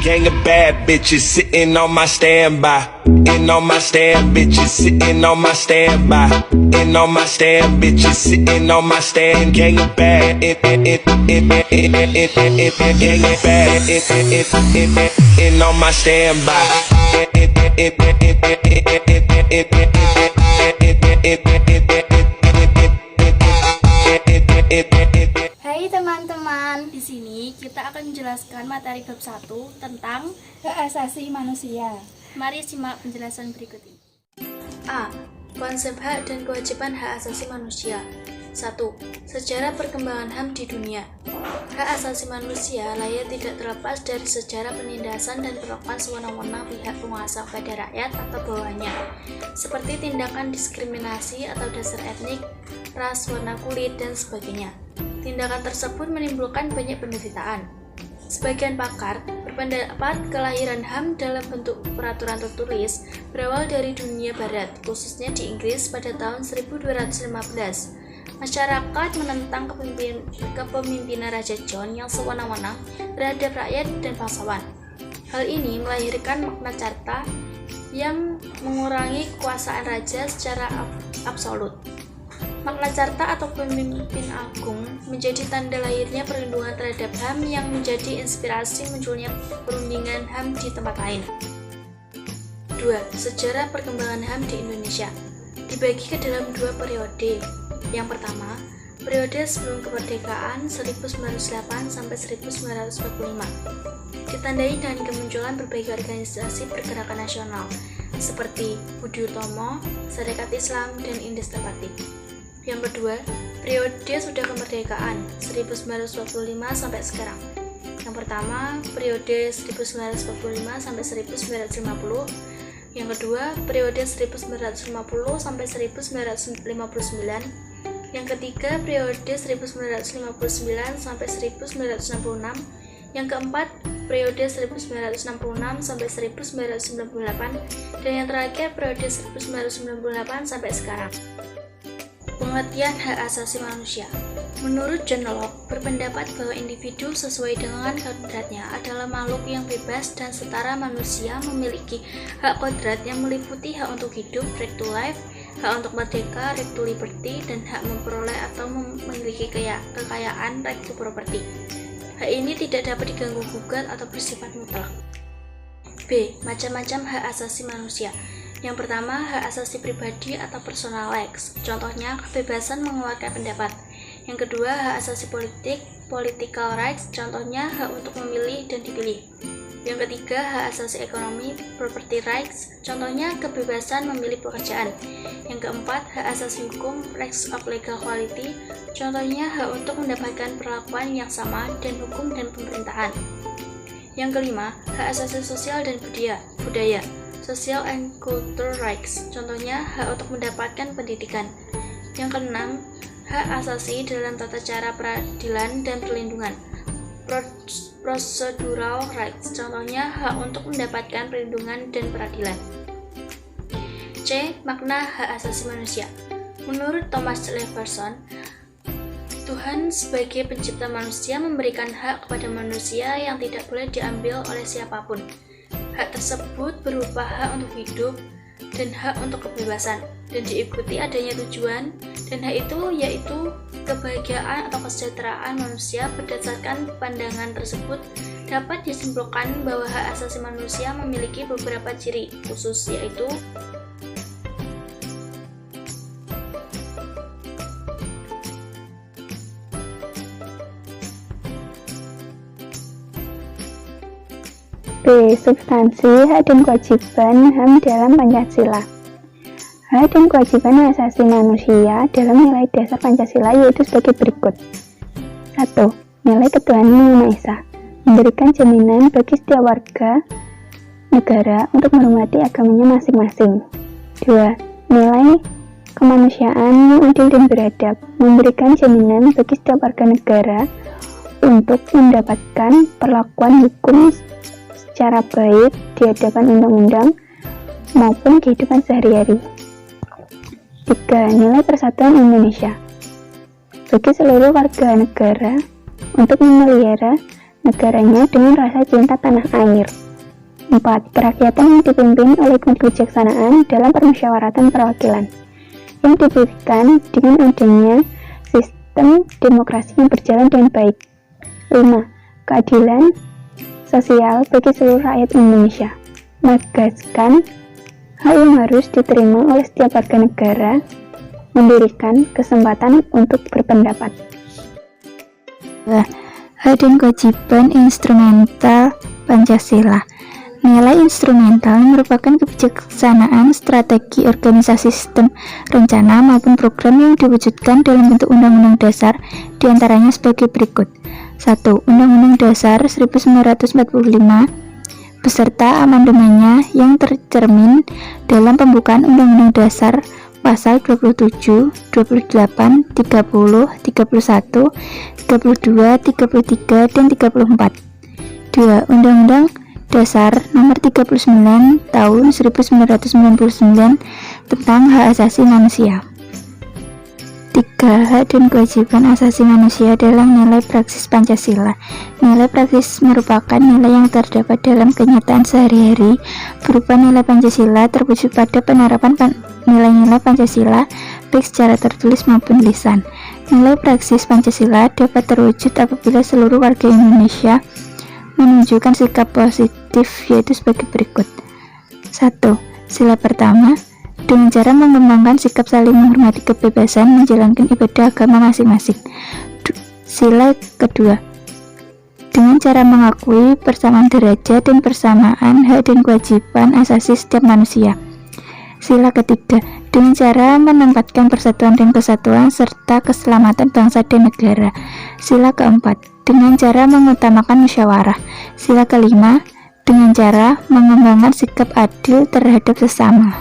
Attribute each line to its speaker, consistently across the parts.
Speaker 1: Gang of bad bitches sitting on my standby. In on my stand, bitches sitting on my standby. In on my stand, bitches sitting on my stand. Gang of bad, gang of bad, in on my standby.
Speaker 2: Hai teman-teman, di sini kita akan menjelaskan materi bab 1 tentang
Speaker 3: hak asasi manusia.
Speaker 2: Mari simak penjelasan berikut ini.
Speaker 4: A. Konsep hak dan kewajiban hak asasi manusia. 1. Sejarah perkembangan HAM di dunia. Hak asasi manusia layak tidak terlepas dari sejarah penindasan dan perlakuan sewenang-wenang pihak penguasa pada rakyat atau bawahannya, seperti tindakan diskriminasi atau dasar etnik, ras, warna kulit, dan sebagainya. Tindakan tersebut menimbulkan banyak penderitaan. Sebagian pakar berpendapat kelahiran HAM dalam bentuk peraturan tertulis berawal dari dunia barat, khususnya di Inggris pada tahun 1215. Masyarakat menentang kepemimpinan Raja John yang sewenang-wenang terhadap rakyat dan bangsawan. Hal ini melahirkan Magna Carta yang mengurangi kekuasaan raja secara absolut. Magna Carta atau pemimpin agung menjadi tanda lahirnya perlindungan terhadap HAM yang menjadi inspirasi munculnya perundingan HAM di tempat lain. 2. Sejarah perkembangan HAM di Indonesia dibagi ke dalam dua periode. Yang pertama, periode sebelum kemerdekaan 1908 sampai 1945. Ditandai dengan kemunculan berbagai organisasi pergerakan nasional seperti Budi Utomo, Sarekat Islam, dan Indesta Pati. Yang kedua, periode sudah kemerdekaan 1945 sampai sekarang. Yang pertama, periode 1945 sampai 1950. Yang kedua, periode 1950 sampai 1959. Yang ketiga, periode 1959 sampai 1966. Yang keempat, periode 1966 sampai 1998. Dan yang terakhir, periode 1998 sampai sekarang. Pengertian hak asasi manusia. Menurut John Locke, berpendapat bahwa individu sesuai dengan kodratnya adalah makhluk yang bebas dan setara. Manusia memiliki hak kodrat yang meliputi hak untuk hidup, right to life, hak untuk merdeka, right to liberty, dan hak memperoleh atau memiliki kekayaan, right to property. Hak ini tidak dapat diganggu-gugat atau bersifat mutlak. B. Macam-macam hak asasi manusia. Yang pertama, hak asasi pribadi atau personal rights. Contohnya, kebebasan mengeluarkan pendapat. Yang kedua, hak asasi politik, political rights. Contohnya, hak untuk memilih dan dipilih. Yang ketiga, hak asasi ekonomi, property rights. Contohnya, kebebasan memilih pekerjaan. Yang keempat, hak asasi hukum, rights of legal quality. Contohnya, hak untuk mendapatkan perlakuan yang sama dan hukum dan pemerintahan. Yang kelima, hak asasi sosial dan budaya. Social and cultural rights. Contohnya, hak untuk mendapatkan pendidikan. Yang keenam, hak asasi dalam tata cara peradilan dan perlindungan. Procedural rights. Contohnya, hak untuk mendapatkan perlindungan dan peradilan. C. Makna hak asasi manusia. Menurut Thomas Jefferson, Tuhan sebagai pencipta manusia memberikan hak kepada manusia yang tidak boleh diambil oleh siapapun. Hak tersebut berupa hak untuk hidup dan hak untuk kebebasan, dan diikuti adanya tujuan, dan hak itu yaitu kebahagiaan atau kesejahteraan manusia. Berdasarkan pandangan tersebut, dapat disimpulkan bahwa hak asasi manusia memiliki beberapa ciri khusus, yaitu
Speaker 3: B. Substansi hak dan kewajiban HAM dalam Pancasila. Hak dan kewajiban asasi manusia dalam nilai dasar Pancasila yaitu sebagai berikut. 1. Nilai ketuhanan yang Maha Esa, memberikan jaminan bagi setiap warga negara untuk menghormati agamanya masing-masing. 2. Nilai kemanusiaan yang adil dan beradab, memberikan jaminan bagi setiap warga negara untuk mendapatkan perlakuan hukum secara baik di hadapan undang-undang maupun kehidupan sehari-hari. 3. Nilai persatuan Indonesia bagi seluruh warga negara untuk memelihara negaranya dengan rasa cinta tanah air. 4. Kerakyatan yang dipimpin oleh kebijaksanaan dalam permusyawaratan perwakilan yang diberikan dengan adanya sistem demokrasi yang berjalan dengan baik. 5. Keadilan sosial bagi seluruh rakyat Indonesia, menegaskan hal yang harus diterima oleh setiap warga negara, memberikan kesempatan untuk berpendapat. Hak dan kewajiban instrumental Pancasila. Nilai instrumental merupakan kebijaksanaan strategi organisasi sistem rencana maupun program yang diwujudkan dalam bentuk Undang-Undang Dasar, diantaranya sebagai berikut. 1. Undang-Undang Dasar 1945 beserta amandemennya yang tercermin dalam pembukaan Undang-Undang Dasar pasal 27, 28, 30, 31, 32, 33, dan 34. 2. Undang-Undang Dasar Nomor 39 Tahun 1999 tentang Hak Asasi Manusia. 3. Hak dan kewajiban asasi manusia dalam nilai praksis Pancasila. Nilai praksis merupakan nilai yang terdapat dalam kenyataan sehari-hari berupa nilai Pancasila terwujud pada penerapan nilai-nilai Pancasila baik secara tertulis maupun lisan. Nilai praksis Pancasila dapat terwujud apabila seluruh warga Indonesia menunjukkan sikap positif, yaitu sebagai berikut. 1. Sila pertama, dengan cara mengembangkan sikap saling menghormati kebebasan menjalankan ibadah agama masing-masing. Sila kedua, dengan cara mengakui persamaan derajat dan persamaan hak dan kewajiban asasi setiap manusia. Sila ketiga, dengan cara menempatkan persatuan dan kesatuan serta keselamatan bangsa dan negara. Sila keempat, dengan cara mengutamakan musyawarah. Sila kelima, dengan cara mengembangkan sikap adil terhadap sesama.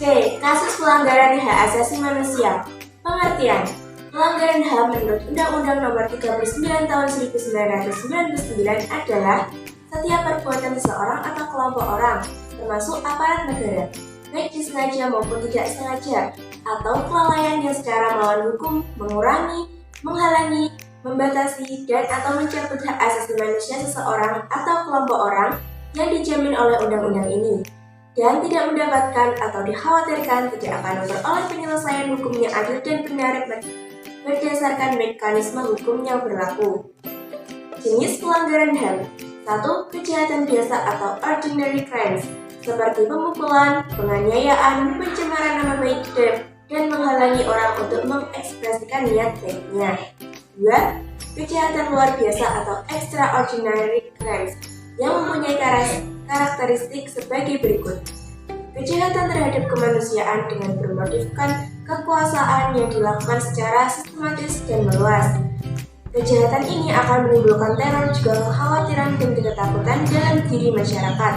Speaker 5: C. Kasus pelanggaran hak asasi manusia. Pengertian: pelanggaran HAM menurut Undang-Undang Nomor 39 Tahun 1999 adalah setiap perbuatan seseorang atau kelompok orang, termasuk aparat negara, baik disengaja maupun tidak sengaja, atau kelalaian yang secara melawan hukum mengurangi, menghalangi, membatasi, dan atau mencabut hak asasi manusia seseorang atau kelompok orang yang dijamin oleh undang-undang ini, dan tidak mendapatkan atau dikhawatirkan tidak akan memperoleh penyelesaian hukum yang adil dan benar berdasarkan mekanisme hukum yang berlaku. Jenis pelanggaran HAM: 1. Kejahatan biasa atau ordinary crimes, seperti pemukulan, penganiayaan, pencemaran nama baik dan menghalangi orang untuk mengekspresikan niat baiknya. 2. Kejahatan luar biasa atau extraordinary crimes yang mempunyai karakteristik sebagai berikut. Kejahatan terhadap kemanusiaan dengan bermotifkan kekuasaan yang dilakukan secara sistematis dan meluas. Kejahatan ini akan menimbulkan teror, juga kekhawatiran dan ketakutan dalam diri masyarakat.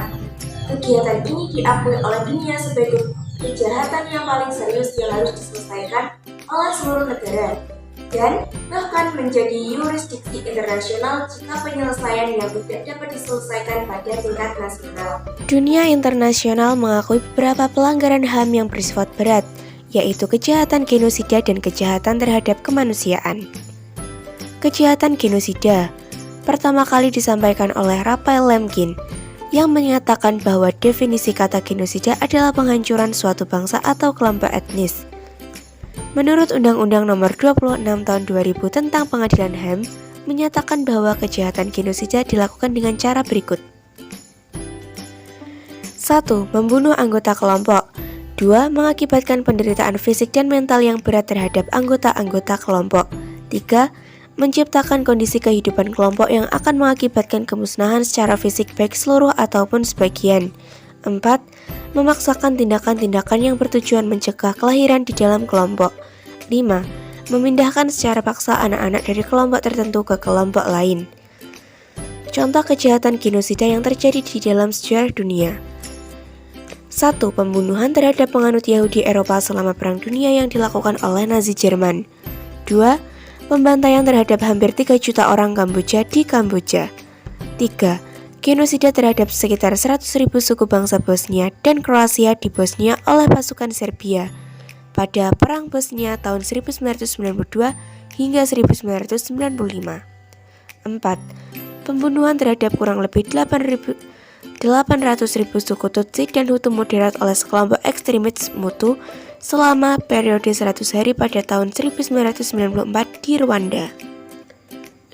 Speaker 5: Kegiatan ini diakui oleh dunia sebagai kejahatan yang paling serius yang harus diselesaikan oleh seluruh negara, dan bahkan menjadi yurisdiksi internasional jika penyelesaian yang tidak dapat diselesaikan pada tingkat nasional.
Speaker 6: Dunia internasional mengakui beberapa pelanggaran HAM yang bersifat berat, yaitu kejahatan genosida dan kejahatan terhadap kemanusiaan. Kejahatan genosida pertama kali disampaikan oleh Raphael Lemkin yang menyatakan bahwa definisi kata genosida adalah penghancuran suatu bangsa atau kelompok etnis. Menurut Undang-Undang Nomor 26 Tahun 2000 tentang Pengadilan HAM, menyatakan bahwa kejahatan genosida dilakukan dengan cara berikut. 1. Membunuh anggota kelompok. 2. Mengakibatkan penderitaan fisik dan mental yang berat terhadap anggota-anggota kelompok. 3. Menciptakan kondisi kehidupan kelompok yang akan mengakibatkan kemusnahan secara fisik baik seluruh ataupun sebagian. 4. Memaksakan tindakan-tindakan yang bertujuan mencegah kelahiran di dalam kelompok. 5. Memindahkan secara paksa anak-anak dari kelompok tertentu ke kelompok lain. Contoh kejahatan genosida yang terjadi di dalam sejarah dunia. 1. Pembunuhan terhadap penganut Yahudi Eropa selama Perang Dunia yang dilakukan oleh Nazi Jerman. 2. Pembantaian terhadap hampir 3 juta orang Kamboja di Kamboja. 3. Genosida terhadap sekitar 100.000 suku bangsa Bosnia dan Kroasia di Bosnia oleh pasukan Serbia pada Perang Bosnia tahun 1992 hingga 1995. 4. Pembunuhan terhadap kurang lebih 800.000 suku Tutsi dan Hutu moderat oleh sekelompok ekstremis Hutu selama periode 100 hari pada tahun 1994 di Rwanda.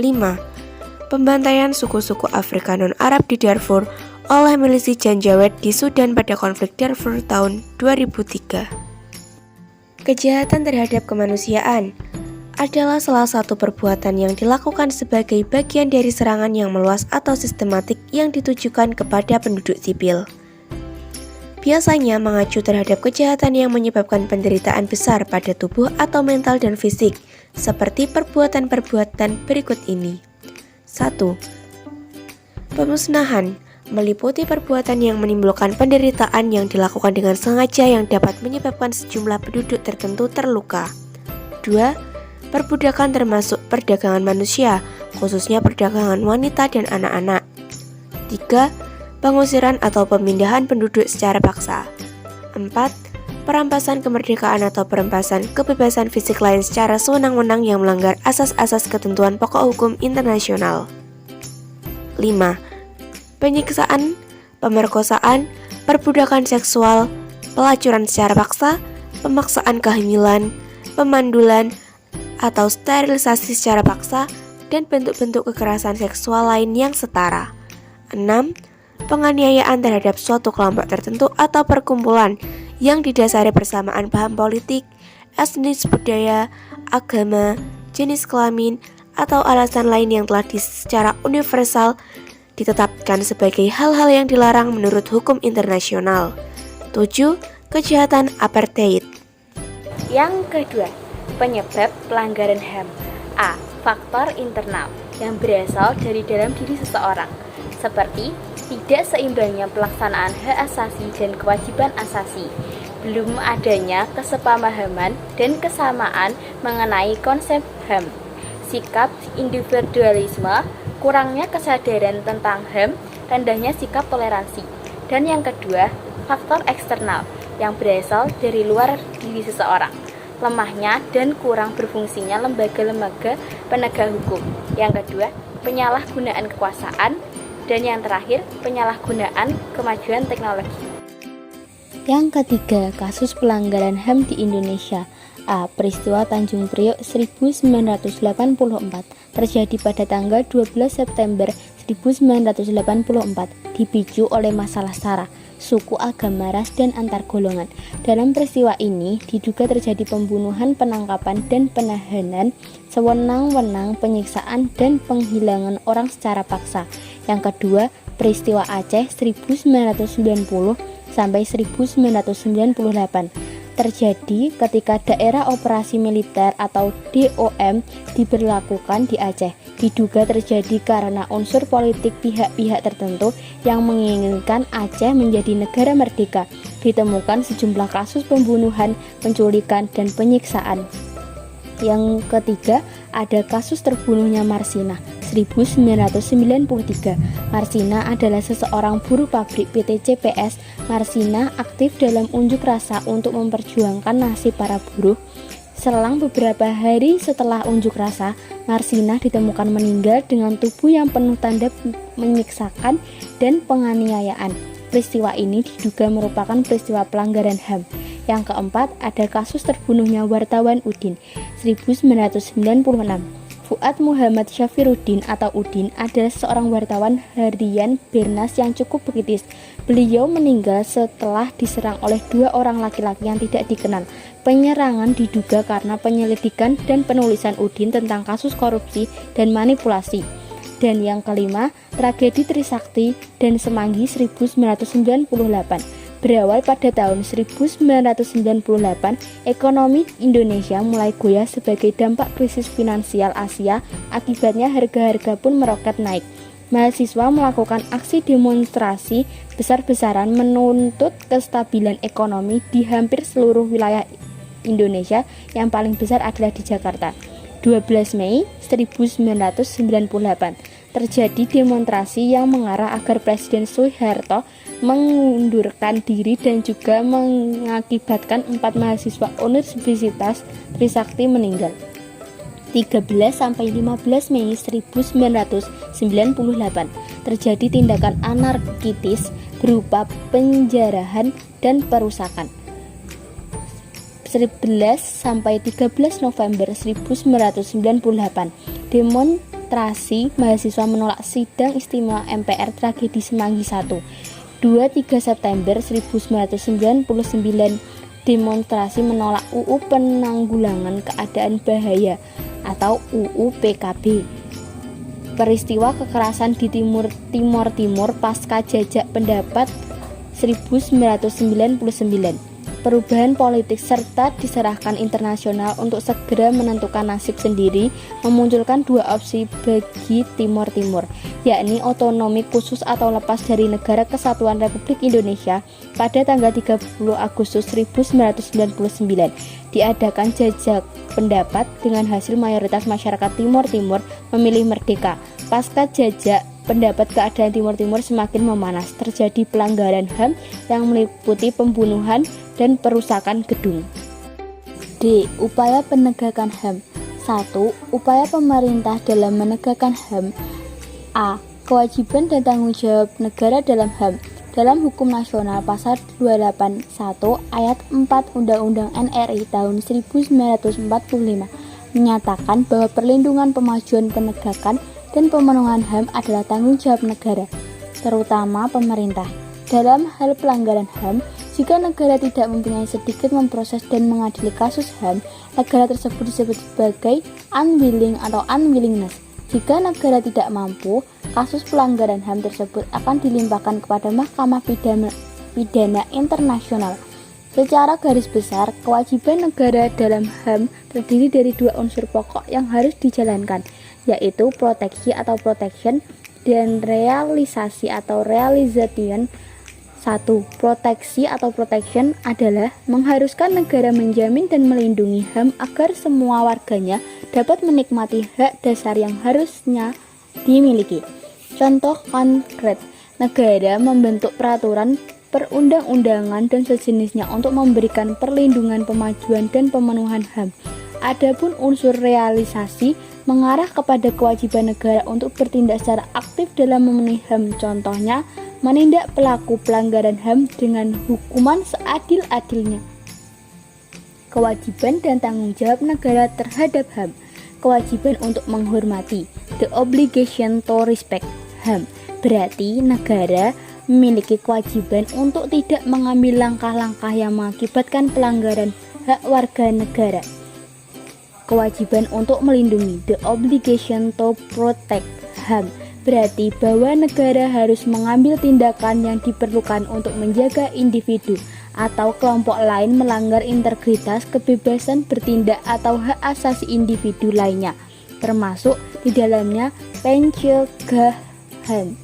Speaker 6: 5. Pembantaian suku-suku Afrika non-Arab di Darfur oleh milisi Janjaweed di Sudan pada konflik Darfur tahun 2003. Kejahatan terhadap kemanusiaan adalah salah satu perbuatan yang dilakukan sebagai bagian dari serangan yang meluas atau sistematik yang ditujukan kepada penduduk sipil. Biasanya mengacu terhadap kejahatan yang menyebabkan penderitaan besar pada tubuh atau mental dan fisik, seperti perbuatan-perbuatan berikut ini. 1. Pemusnahan meliputi perbuatan yang menimbulkan penderitaan yang dilakukan dengan sengaja yang dapat menyebabkan sejumlah penduduk tertentu terluka. 2. Perbudakan termasuk perdagangan manusia, khususnya perdagangan wanita dan anak-anak. 3. Pengusiran atau pemindahan penduduk secara paksa. 4. Perampasan kemerdekaan atau perampasan kebebasan fisik lain secara sewenang-wenang yang melanggar asas-asas ketentuan pokok hukum internasional. 5. Penyiksaan, pemerkosaan, perbudakan seksual, pelacuran secara paksa, pemaksaan kehamilan, pemandulan, atau sterilisasi secara paksa, dan bentuk-bentuk kekerasan seksual lain yang setara. 6. Penganiayaan terhadap suatu kelompok tertentu atau perkumpulan yang didasari persamaan paham politik, etnis, budaya, agama, jenis kelamin, atau alasan lain yang telah secara universal ditetapkan sebagai hal-hal yang dilarang menurut hukum internasional. 7. Kejahatan apartheid.
Speaker 7: Yang kedua, penyebab pelanggaran HAM. A. Faktor internal yang berasal dari dalam diri seseorang, seperti tidak seimbangnya pelaksanaan hak asasi dan kewajiban asasi, belum adanya kesepamahaman dan kesamaan mengenai konsep HAM, sikap individualisme, kurangnya kesadaran tentang HAM, rendahnya sikap toleransi. Dan yang kedua, faktor eksternal yang berasal dari luar diri seseorang, lemahnya dan kurang berfungsinya lembaga-lembaga penegak hukum. Yang kedua, penyalahgunaan kekuasaan. Dan yang terakhir, penyalahgunaan kemajuan teknologi.
Speaker 8: Yang ketiga, kasus pelanggaran HAM di Indonesia. A. Peristiwa Tanjung Priok 1984 terjadi pada tanggal 12 September 1984, dipicu oleh masalah SARA, suku, agama, ras, dan antar golongan. Dalam peristiwa ini diduga terjadi pembunuhan, penangkapan, dan penahanan sewenang-wenang, penyiksaan, dan penghilangan orang secara paksa. Yang kedua, peristiwa Aceh 1990 sampai 1998 terjadi ketika daerah operasi militer atau DOM diberlakukan di Aceh. Diduga terjadi karena unsur politik pihak-pihak tertentu yang menginginkan Aceh menjadi negara merdeka. Ditemukan sejumlah kasus pembunuhan, penculikan, dan penyiksaan. Yang ketiga, ada kasus terbunuhnya Marsina 1993. Marsina adalah seseorang buruh pabrik PT CPS. Marsina aktif dalam unjuk rasa untuk memperjuangkan nasib para buruh. Selang beberapa hari setelah unjuk rasa, Marsina ditemukan meninggal dengan tubuh yang penuh tanda menyiksakan dan penganiayaan. Peristiwa ini diduga merupakan peristiwa pelanggaran HAM. Yang keempat, ada kasus terbunuhnya wartawan Udin 1996. Fuad Muhammad Syafiruddin atau Udin adalah seorang wartawan harian Bernas yang cukup kritis. Beliau meninggal setelah diserang oleh dua orang laki-laki yang tidak dikenal. Penyerangan diduga karena penyelidikan dan penulisan Udin tentang kasus korupsi dan manipulasi. Dan yang kelima, tragedi Trisakti dan Semanggi 1998. Berawal pada tahun 1998, ekonomi Indonesia mulai goyah sebagai dampak krisis finansial Asia. Akibatnya harga-harga pun meroket naik. Mahasiswa melakukan aksi demonstrasi besar-besaran menuntut kestabilan ekonomi di hampir seluruh wilayah Indonesia, yang paling besar adalah di Jakarta. 12 Mei 1998 terjadi demonstrasi yang mengarah agar Presiden Soeharto mengundurkan diri dan juga mengakibatkan 4 mahasiswa Universitas Trisakti meninggal. 13-15 Mei 1998 terjadi tindakan anarkitis berupa penjarahan dan perusakan. 11-13 November 1998 demonstrasi mahasiswa menolak sidang istimewa MPR tragedi Semanggi I. 2-3 September 1999 demonstrasi menolak UU Penanggulangan Keadaan Bahaya atau UU PKB. Peristiwa kekerasan di Timur Timur pasca jajak pendapat 1999. Perubahan politik serta diserahkan internasional untuk segera menentukan nasib sendiri memunculkan dua opsi bagi Timur Timur, yakni otonomi khusus atau lepas dari Negara Kesatuan Republik Indonesia pada tanggal 30 Agustus 1999. Diadakan jajak pendapat dengan hasil mayoritas masyarakat Timur Timur memilih merdeka. Pasca jajak pendapat keadaan Timur Timur semakin memanas, terjadi pelanggaran HAM yang meliputi pembunuhan dan perusakan gedung. D. Upaya penegakan HAM. 1. Upaya pemerintah dalam menegakkan HAM. A. Kewajiban dan tanggung jawab negara dalam HAM. Dalam Hukum Nasional Pasal 281 Ayat 4 Undang-Undang NRI tahun 1945 menyatakan bahwa perlindungan, pemajuan, penegakan, dan pemenuhan HAM adalah tanggung jawab negara, terutama pemerintah. Dalam hal pelanggaran HAM, jika negara tidak mempunyai sedikit memproses dan mengadili kasus HAM, negara tersebut disebut sebagai unwilling atau unwillingness. Jika negara tidak mampu, kasus pelanggaran HAM tersebut akan dilimpahkan kepada Mahkamah Pidana Internasional. Secara garis besar, kewajiban negara dalam HAM terdiri dari dua unsur pokok yang harus dijalankan, yaitu proteksi atau protection dan realisasi atau realization. 1. Proteksi atau protection adalah mengharuskan negara menjamin dan melindungi HAM agar semua warganya dapat menikmati hak dasar yang harusnya dimiliki. Contoh konkret, negara membentuk peraturan perundang-undangan dan sejenisnya untuk memberikan perlindungan, pemajuan, dan pemenuhan HAM. Adapun unsur realisasi mengarah kepada kewajiban negara untuk bertindak secara aktif dalam memenuhi HAM. Contohnya, menindak pelaku pelanggaran HAM dengan hukuman seadil-adilnya. Kewajiban dan tanggung jawab negara terhadap HAM. Kewajiban untuk menghormati, the obligation to respect HAM. Berarti negara memiliki kewajiban untuk tidak mengambil langkah-langkah yang mengakibatkan pelanggaran hak warga negara. Kewajiban untuk melindungi, the obligation to protect HAM. Berarti bahwa negara harus mengambil tindakan yang diperlukan untuk menjaga individu atau kelompok lain melanggar integritas, kebebasan bertindak atau hak asasi individu lainnya, termasuk di dalamnya pencegahan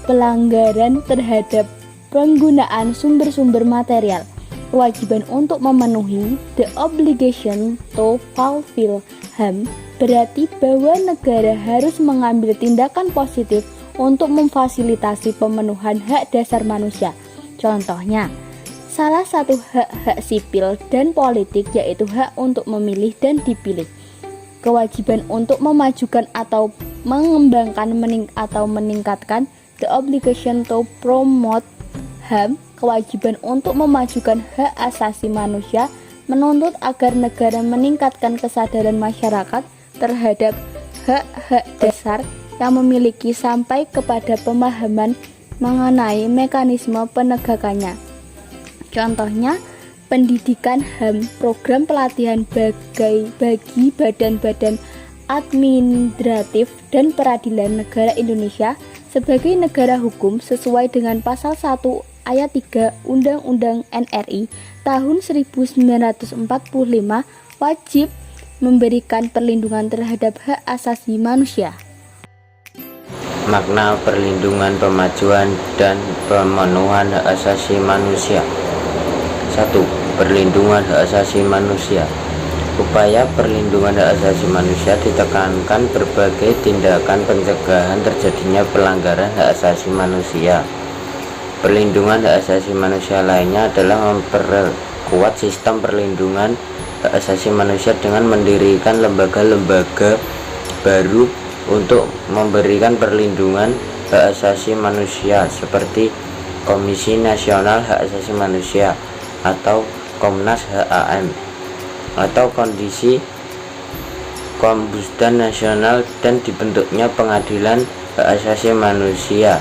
Speaker 8: pelanggaran terhadap penggunaan sumber-sumber material. Kewajiban untuk memenuhi, the obligation to fulfill HAM, berarti bahwa negara harus mengambil tindakan positif untuk memfasilitasi pemenuhan hak dasar manusia. Contohnya, salah satu hak-hak sipil dan politik yaitu hak untuk memilih dan dipilih. Kewajiban untuk memajukan atau mengembangkan atau meningkatkan, the obligation to promote HAM, kewajiban untuk memajukan hak asasi manusia, menuntut agar negara meningkatkan kesadaran masyarakat terhadap hak-hak dasar yang memiliki sampai kepada pemahaman mengenai mekanisme penegakannya. Contohnya, pendidikan HAM, program pelatihan bagi badan-badan administratif dan peradilan negara Indonesia sebagai negara hukum sesuai dengan pasal 1 ayat 3 Undang-Undang NRI tahun 1945 wajib memberikan perlindungan terhadap hak asasi manusia.
Speaker 9: Makna perlindungan, pemajuan, dan pemenuhan hak asasi manusia. 1. Perlindungan hak asasi manusia. Upaya perlindungan hak asasi manusia ditekankan berbagai tindakan pencegahan terjadinya pelanggaran hak asasi manusia. Perlindungan hak asasi manusia lainnya adalah memperkuat sistem perlindungan hak asasi manusia dengan mendirikan lembaga-lembaga baru untuk memberikan perlindungan hak asasi manusia seperti Komisi Nasional Hak Asasi Manusia atau Komnas HAM atau kondisi Ombudsman Nasional dan dibentuknya Pengadilan Hak Asasi Manusia.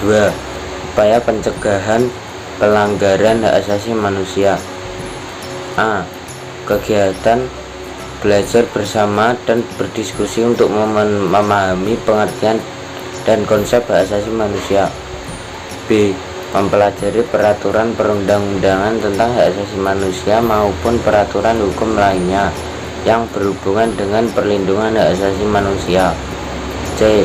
Speaker 9: 2. Upaya pencegahan pelanggaran hak asasi manusia. A. Kegiatan belajar bersama dan berdiskusi untuk memahami pengertian dan konsep hak asasi manusia. B. Mempelajari peraturan perundang-undangan tentang hak asasi manusia maupun peraturan hukum lainnya yang berhubungan dengan perlindungan hak asasi manusia. C.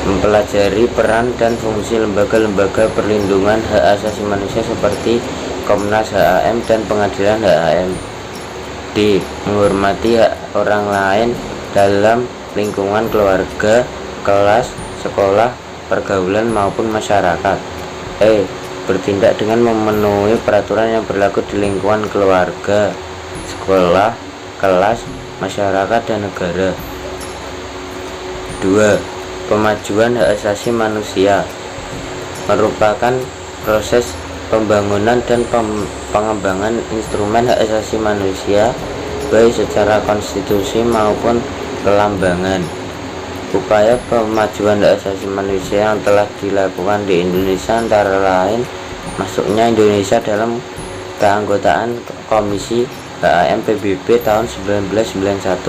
Speaker 9: Mempelajari peran dan fungsi lembaga-lembaga perlindungan hak asasi manusia seperti Komnas HAM dan Pengadilan HAM. D. Menghormati hak orang lain dalam lingkungan keluarga, kelas, sekolah, pergaulan maupun masyarakat. E. Bertindak dengan memenuhi peraturan yang berlaku di lingkungan keluarga, sekolah, kelas, masyarakat, dan negara. 2. Pemajuan hak asasi manusia merupakan proses pembangunan dan pengembangan instrumen hak asasi manusia baik secara konstitusi maupun pelambangan. Upaya pemajuan hak asasi manusia yang telah dilakukan di Indonesia antara lain masuknya Indonesia dalam keanggotaan Komisi HAM PBB tahun 1991.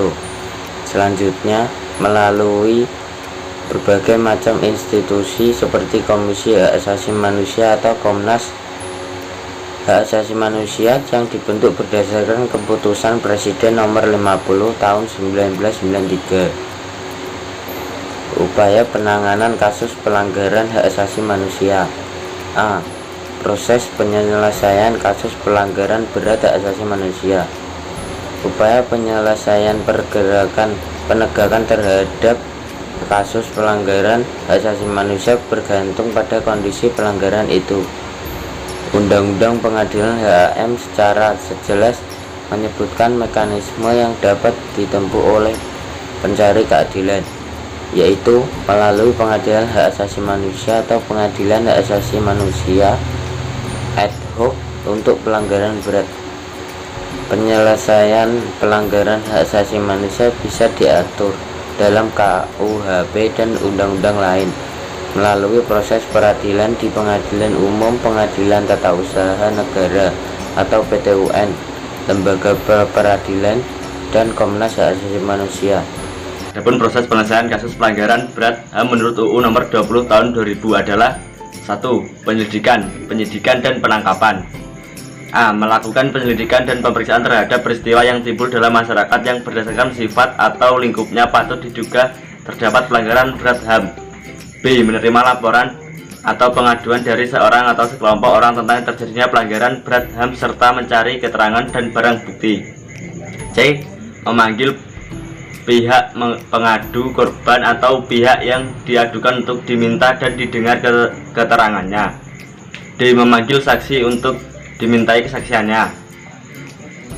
Speaker 9: Selanjutnya melalui berbagai macam institusi seperti Komisi Hak Asasi Manusia atau Komnas Hak Asasi Manusia yang dibentuk berdasarkan keputusan Presiden nomor 50 tahun 1993. Upaya penanganan kasus pelanggaran hak asasi manusia. A. Proses penyelesaian kasus pelanggaran berat hak asasi manusia. Upaya penyelesaian penegakan terhadap kasus pelanggaran hak asasi manusia bergantung pada kondisi pelanggaran itu. Undang-Undang Pengadilan HAM secara jelas menyebutkan mekanisme yang dapat ditempuh oleh pencari keadilan, yaitu melalui Pengadilan Hak Asasi Manusia atau Pengadilan Hak Asasi Manusia ad hoc untuk pelanggaran berat. Penyelesaian pelanggaran hak asasi manusia bisa diatur dalam KUHP dan undang-undang lain melalui proses peradilan di Pengadilan Umum, Pengadilan Tata Usaha Negara atau PT-UN, Lembaga Peradilan, dan Komnas Hak Asasi Manusia.
Speaker 10: Adapun proses penyelesaian kasus pelanggaran berat HAM menurut UU nomor 20 tahun 2000 adalah 1. Penyidikan dan penangkapan. A. Melakukan penyelidikan dan pemeriksaan terhadap peristiwa yang timbul dalam masyarakat yang berdasarkan sifat atau lingkupnya patut diduga terdapat pelanggaran berat HAM. B. Menerima laporan atau pengaduan dari seorang atau sekelompok orang tentang terjadinya pelanggaran berat HAM serta mencari keterangan dan barang bukti. C. Memanggil pihak pengadu, korban, atau pihak yang diadukan untuk diminta dan didengar keterangannya. D. Memanggil saksi untuk dimintai kesaksiannya.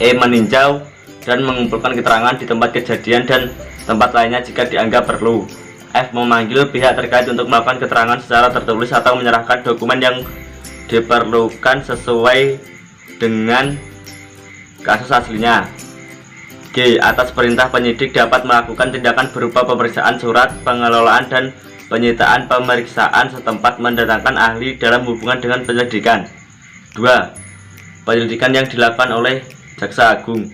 Speaker 10: E. Meninjau dan mengumpulkan keterangan di tempat kejadian dan tempat lainnya jika dianggap perlu. F. Memanggil pihak terkait untuk melakukan keterangan secara tertulis atau menyerahkan dokumen yang diperlukan sesuai dengan kasus aslinya. G. Atas perintah penyidik dapat melakukan tindakan berupa pemeriksaan surat, pengelolaan, dan penyitaan pemeriksaan setempat mendatangkan ahli dalam hubungan dengan penyelidikan. 2. Penyelidikan yang dilakukan oleh Jaksa Agung.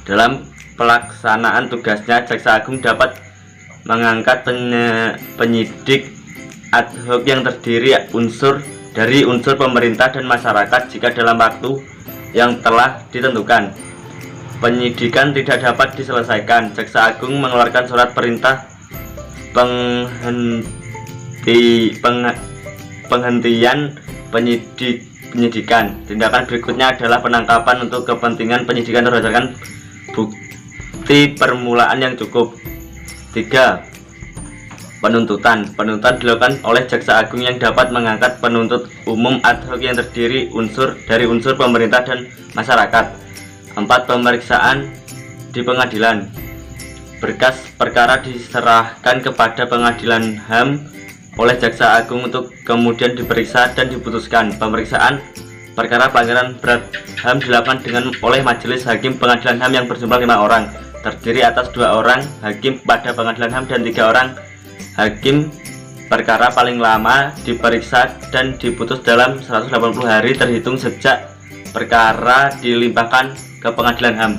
Speaker 10: Dalam pelaksanaan tugasnya, Jaksa Agung dapat mengangkat penyidik ad hoc yang terdiri dari unsur pemerintah dan masyarakat jika dalam waktu yang telah ditentukan penyidikan tidak dapat diselesaikan. Jaksa Agung mengeluarkan surat perintah penghentian penyidikan. Tindakan berikutnya adalah penangkapan untuk kepentingan penyidikan berdasarkan bukti permulaan yang cukup. 3. Penuntutan. Penuntutan dilakukan oleh Jaksa Agung yang dapat mengangkat penuntut umum ad hoc yang terdiri dari unsur pemerintah dan masyarakat. 4. 4. Pemeriksaan di pengadilan. Berkas perkara diserahkan kepada pengadilan HAM oleh Jaksa Agung untuk kemudian diperiksa dan diputuskan. Pemeriksaan perkara pelanggaran berat HAM dilakukan oleh Majelis Hakim Pengadilan HAM yang berjumlah 5 orang, terdiri atas 2 orang hakim pada pengadilan HAM dan 3 orang hakim. Perkara paling lama diperiksa dan diputus dalam 180 hari terhitung sejak perkara dilimpahkan ke pengadilan HAM.